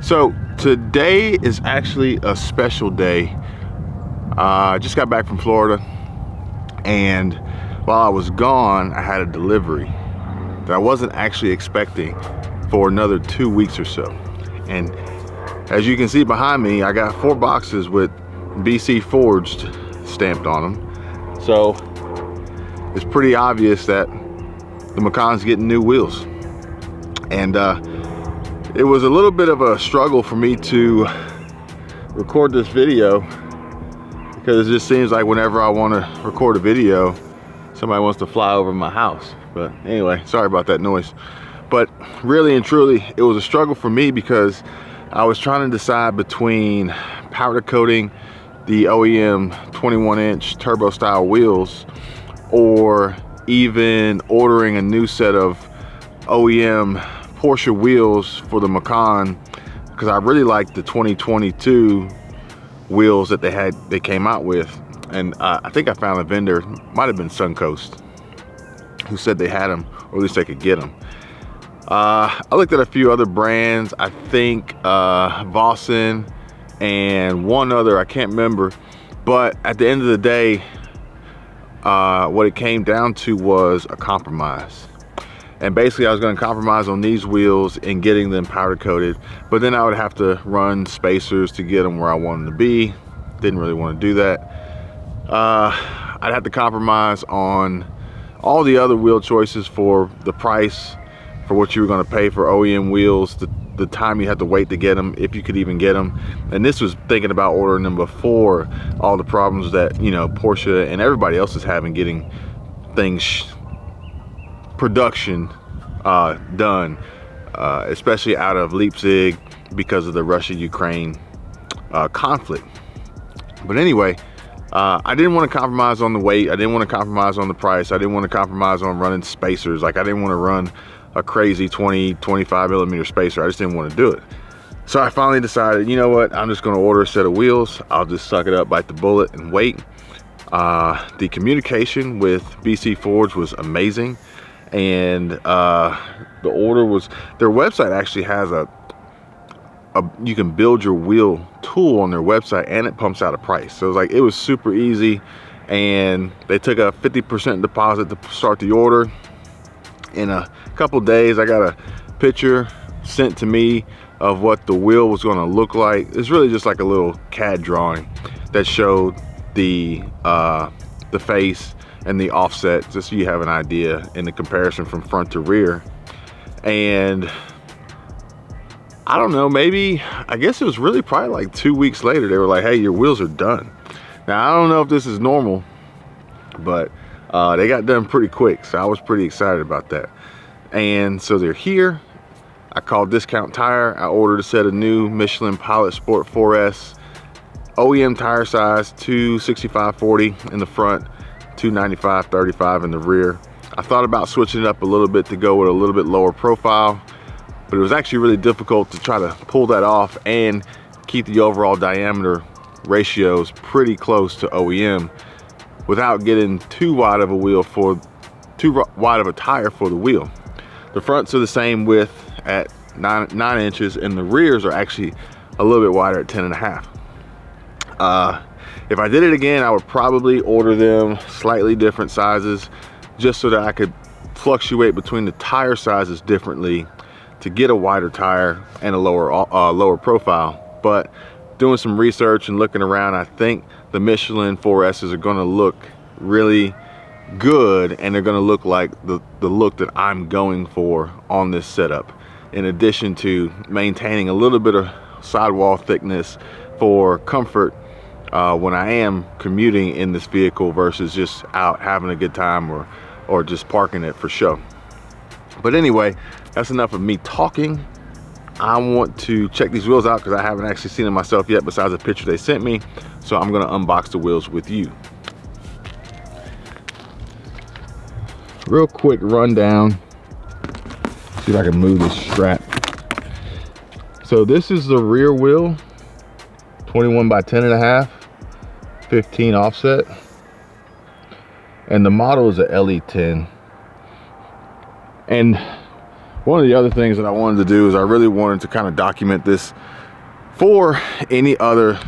So today is actually a special day. I just got back from Florida, and while I was gone, I had a delivery that I wasn't actually expecting for another 2 weeks or so. And as you can see behind me, I got 4 boxes with BC Forged stamped on them. So it's pretty obvious that the Macan's getting new wheels. And it was a little bit of a struggle for me to record this video, because it just seems like whenever I want to record a video, somebody wants to fly over my house. But anyway, sorry about that noise. But really and truly, it was a struggle for me because I was trying to decide between powder coating the OEM 21-inch turbo style wheels, or even ordering a new set of OEM Porsche wheels for the Macan, because I really liked the 2022 wheels that they came out with. And I think I found a vendor, might have been Suncoast, who said they had them, or at least they could get them. I looked at a few other brands, I think Vossen and one other, I can't remember. But at the end of the day, what it came down to was a compromise. And basically I was going to compromise on these wheels and getting them powder coated, but then I would have to run spacers to get them where I wanted them to be. Didn't really want to do that. I'd have to compromise on all the other wheel choices for the price, for what you were going to pay for OEM wheels, the time you had to wait to get them, if you could even get them. And this was thinking about ordering them before all the problems that, you know, Porsche and everybody else is having getting things production done, especially out of Leipzig because of the Russia-Ukraine conflict. But anyway, I didn't want to compromise on the weight, I didn't want to compromise on the price, I didn't want to compromise on running spacers. Like, I didn't want to run a crazy 20-25 millimeter spacer. I just didn't want to do it. So I finally decided, you know what, I'm just going to order a set of wheels. I'll just suck it up, bite the bullet, and wait. The communication with BC Forged was amazing. And the order was, their website actually has a you can build your wheel tool on their website, and it pumps out a price. So it was super easy, and they took a 50% deposit to start the order. In a couple days, I got a picture sent to me of what the wheel was going to look like. It's really just like a little CAD drawing that showed the face and the offset, just so you have an idea in the comparison from front to rear. And I don't know, maybe, I guess it was really probably like 2 weeks later, they were like, hey, your wheels are done. Now, I don't know if this is normal, but they got done pretty quick, so I was pretty excited about that. And so they're here. I called Discount Tire. I ordered a set of new Michelin Pilot Sport 4S OEM tire size, 265/40 in the front, 295/35 in the rear. I thought about switching it up a little bit to go with a little bit lower profile, but it was actually really difficult to try to pull that off and keep the overall diameter ratios pretty close to OEM without getting too wide of a wheel for too wide of a tire for the wheel. The fronts are the same width at 9 inches, and the rears are actually a little bit wider at 10.5. If I did it again, I would probably order them slightly different sizes, just so that I could fluctuate between the tire sizes differently to get a wider tire and a lower profile. But doing some research and looking around, I think the Michelin 4S's are going to look really good, and they're going to look like the look that I'm going for on this setup, in addition to maintaining a little bit of sidewall thickness for comfort when I am commuting in this vehicle versus just out having a good time or just parking it for show. But anyway, that's enough of me talking. I want to check these wheels out because I haven't actually seen them myself yet, besides a picture they sent me. So I'm going to unbox the wheels with you. Real quick rundown. See if I can move this strap. So this is the rear wheel, 21 by 10.5, 15 offset. And the model is a LE10. And one of the other things that I wanted to do is I really wanted to kind of document this for any other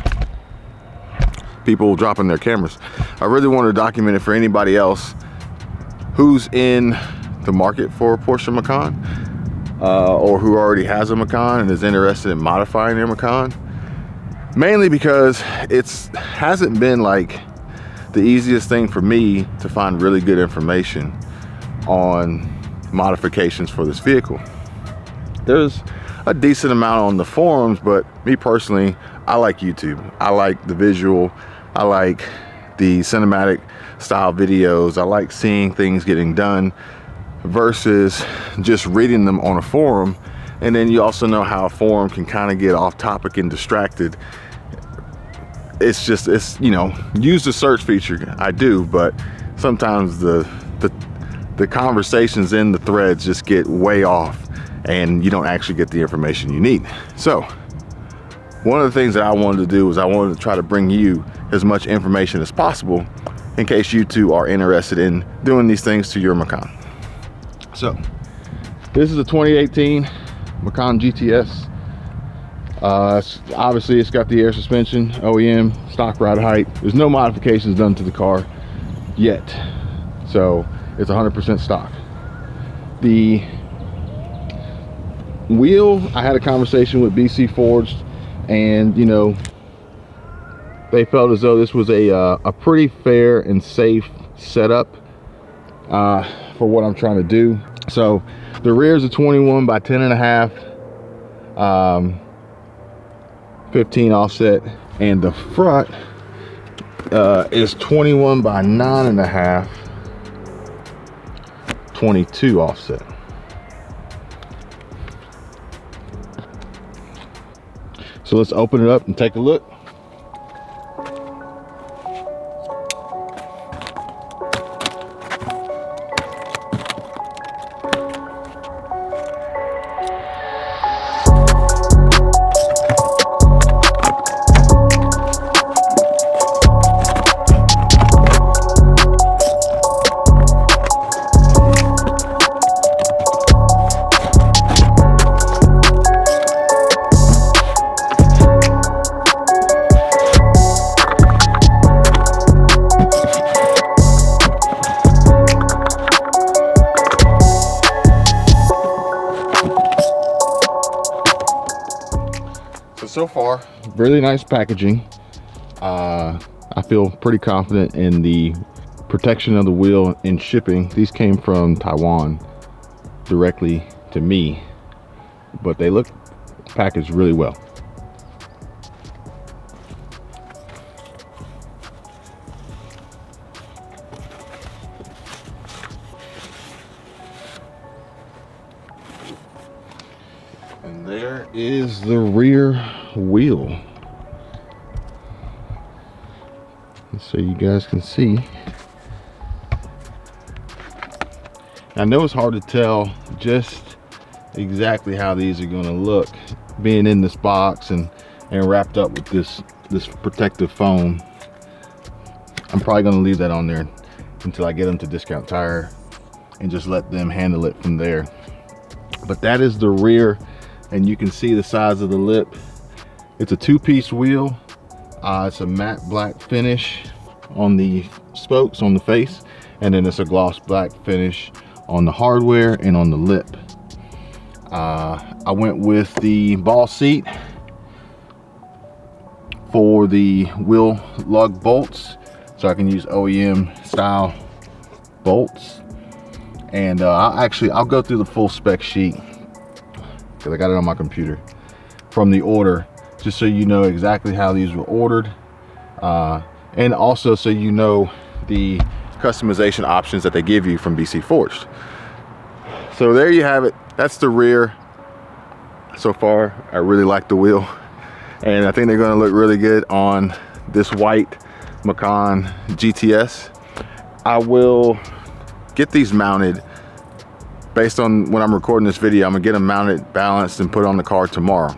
people dropping their cameras. I really want to document it for anybody else who's in the market for a Porsche Macan, or who already has a Macan and is interested in modifying their Macan. Mainly because it hasn't been like the easiest thing for me to find really good information on modifications for this vehicle. There's a decent amount on the forums, but me personally, I like YouTube. I like the visual. I like the cinematic style videos. I like seeing things getting done versus just reading them on a forum. And then you also know how a forum can kind of get off topic and distracted. It's you know, use the search feature. I do, but sometimes the conversations in the threads just get way off and you don't actually get the information you need. So one of the things that I wanted to do was I wanted to try to bring you as much information as possible in case you too are interested in doing these things to your Macan. So this is a 2018 Macan GTS. Obviously it's got the air suspension, OEM, stock ride height. There's no modifications done to the car yet. So it's 100% stock. The wheel, I had a conversation with BC Forged, and you know, they felt as though this was a pretty fair and safe setup for what I'm trying to do. So the rear is a 21 by 10.5, 15 offset, and the front is 21 by 9.5, 22 offset. So let's open it up and take a look. So far, really nice packaging. I feel pretty confident in the protection of the wheel in shipping. These came from Taiwan directly to me, but they look packaged really well. And there is the rear wheel, so you guys can see. I know it's hard to tell just exactly how these are going to look being in this box and wrapped up with this protective foam. I'm probably going to leave that on there until I get them to Discount Tire and just let them handle it from there. But that is the rear, and you can see the size of the lip. It's a two-piece wheel. It's a matte black finish on the spokes on the face, and then it's a gloss black finish on the hardware and on the lip. I went with the ball seat for the wheel lug bolts, so I can use OEM style bolts. And I'll go through the full spec sheet because I got it on my computer from the order, just so you know exactly how these were ordered, and also so you know the customization options that they give you from BC Forged. So there you have it. That's the rear. So far, I really like the wheel, and I think they're going to look really good on this white Macan GTS. I will get these mounted based on when I'm recording this video. I'm gonna get them mounted, balanced, and put on the car tomorrow.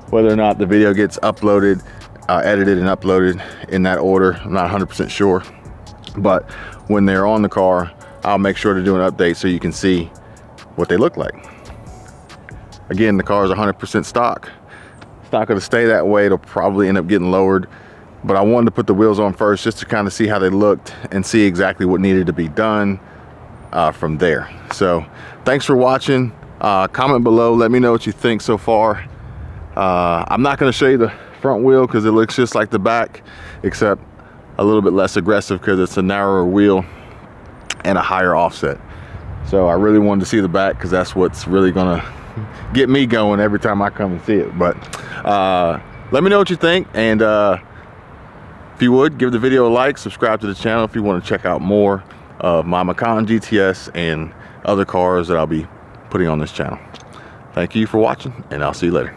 Whether or not the video gets uploaded, edited and uploaded in that order, I'm not 100% sure. But when they're on the car, I'll make sure to do an update so you can see what they look like. Again, the car is 100% stock. It's not going to stay that way. It'll probably end up getting lowered, but I wanted to put the wheels on first just to kind of see how they looked and see exactly what needed to be done from there. So thanks for watching. Comment below, let me know what you think so far. I'm not going to show you the front wheel because it looks just like the back, except a little bit less aggressive because it's a narrower wheel and a higher offset. So I really wanted to see the back because that's what's really gonna get me going every time I come and see it. But let me know what you think, and if you would, give the video a like, subscribe to the channel if you want to check out more of my Macan GTS and other cars that I'll be putting on this channel. Thank you for watching, and I'll see you later.